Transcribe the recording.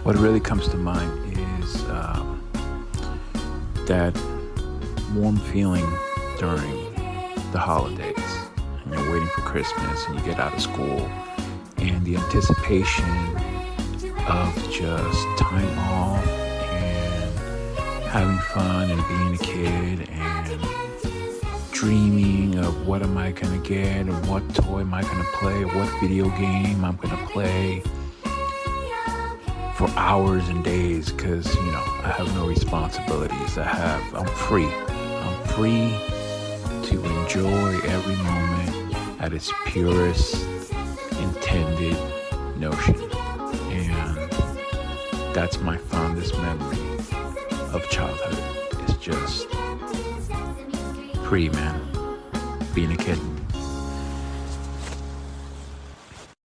what really comes to mind is that warm feeling during the holidays. And you're waiting for Christmas and you get out of school, and the anticipation of just time off and having fun and being a kid and dreaming of what am I going to get and what toy am I going to play, what video game I'm going to play for hours and days, because I have no responsibilities. I'm free to enjoy every moment at its purest intended notion. And that's my fondest memory of childhood. It's just free, man. Being a kid.